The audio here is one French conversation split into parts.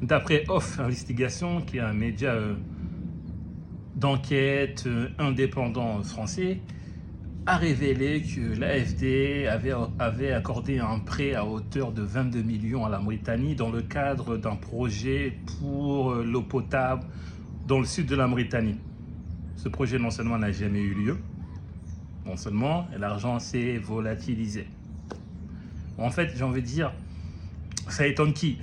D'après Off Investigation, qui est un média d'enquête indépendant français, a révélé que l'AFD avait accordé un prêt à hauteur de 22 millions à la Mauritanie dans le cadre d'un projet pour l'eau potable dans le sud de la Mauritanie. Ce projet non seulement n'a jamais eu lieu, non seulement l'argent s'est volatilisé. En fait, j'ai envie de dire, ça étonne qui?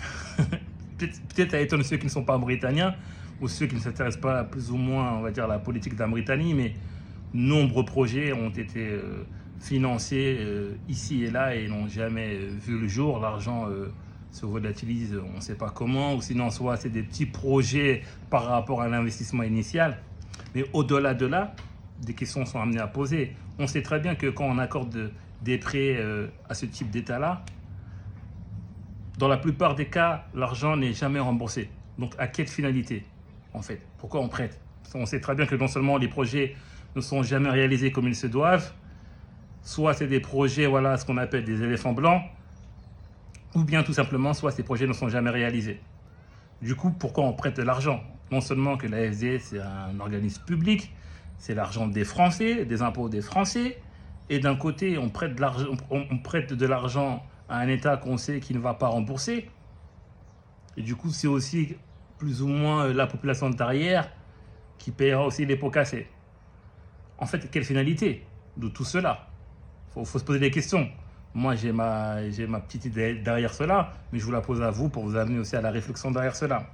Peut-être ça étonne ceux qui ne sont pas mauritaniens ou ceux qui ne s'intéressent pas plus ou moins, on va dire, à la politique de la Mauritanie, mais nombreux projets ont été financés ici et là et n'ont jamais vu le jour. L'argent se volatilise, on ne sait pas comment, ou sinon soit c'est des petits projets par rapport à l'investissement initial. Mais au-delà de là, des questions sont amenées à poser. On sait très bien que quand on accorde des prêts à ce type d'état-là, dans la plupart des cas, l'argent n'est jamais remboursé. Donc à quelle finalité, en fait? Pourquoi on prête? On sait très bien que non seulement les projets ne sont jamais réalisés comme ils se doivent, soit c'est des projets, voilà, ce qu'on appelle des éléphants blancs, ou bien tout simplement, soit ces projets ne sont jamais réalisés. Du coup, pourquoi on prête de l'argent? Non seulement que l'AFD, c'est un organisme public, c'est l'argent des Français, des impôts des Français, et d'un côté, on prête de l'argent à un État qu'on sait qui ne va pas rembourser. Et du coup, c'est aussi plus ou moins la population derrière qui paiera aussi les pots cassés. En fait, quelle finalité de tout cela? Faut se poser des questions. Moi, j'ai ma petite idée derrière cela, mais je vous la pose à vous pour vous amener aussi à la réflexion derrière cela.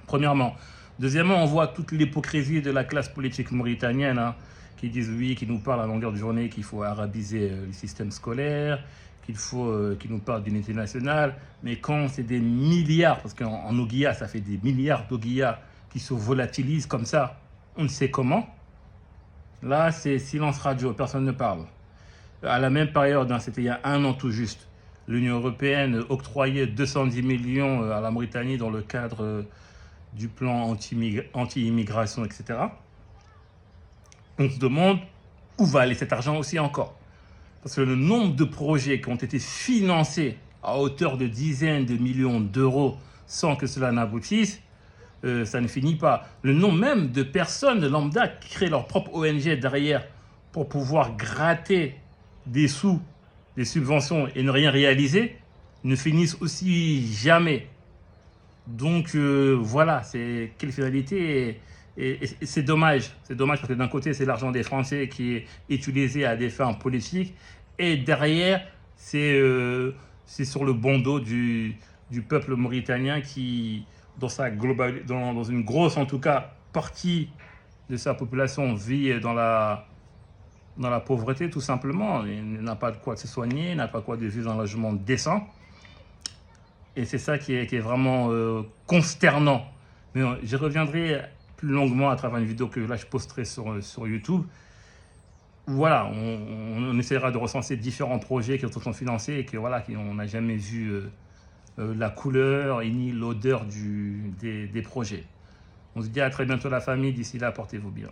Premièrement. Deuxièmement, on voit toute l'hypocrisie de la classe politique mauritanienne, hein, qui disent oui, qui nous parlent à longueur de journée qu'il faut arabiser le système scolaire, qu'ils nous parlent d'unité nationale, mais quand c'est des milliards, parce qu'en Ouguiya, ça fait des milliards d'Ouguiya qui se volatilisent comme ça, on ne sait comment. Là, c'est silence radio, personne ne parle. À la même période, hein, c'était il y a un an tout juste, l'Union européenne octroyait 210 millions à la Mauritanie dans le cadre du plan anti-immigration, etc. On se demande où va aller cet argent aussi encore. Parce que le nombre de projets qui ont été financés à hauteur de dizaines de millions d'euros sans que cela n'aboutisse, ça ne finit pas. Le nombre même de personnes de lambda qui créent leur propre ONG derrière pour pouvoir gratter des sous, des subventions et ne rien réaliser, ne finissent aussi jamais. Donc voilà, c'est quelle finalité et c'est dommage. C'est dommage parce que d'un côté, c'est l'argent des Français qui est utilisé à des fins politiques et derrière, c'est sur le bon dos du peuple mauritanien qui, dans une grosse, en tout cas, partie de sa population vit dans la pauvreté, tout simplement. Il n'a pas de quoi se soigner, il n'a pas de quoi de vivre dans un logement décent. Et c'est ça qui est vraiment consternant. Mais je reviendrai plus longuement à travers une vidéo que là je posterai sur YouTube. Voilà, on essaiera de recenser différents projets qui sont financés et que voilà, on n'a jamais vu la couleur et ni l'odeur des projets. On se dit à très bientôt la famille, d'ici là, portez-vous bien.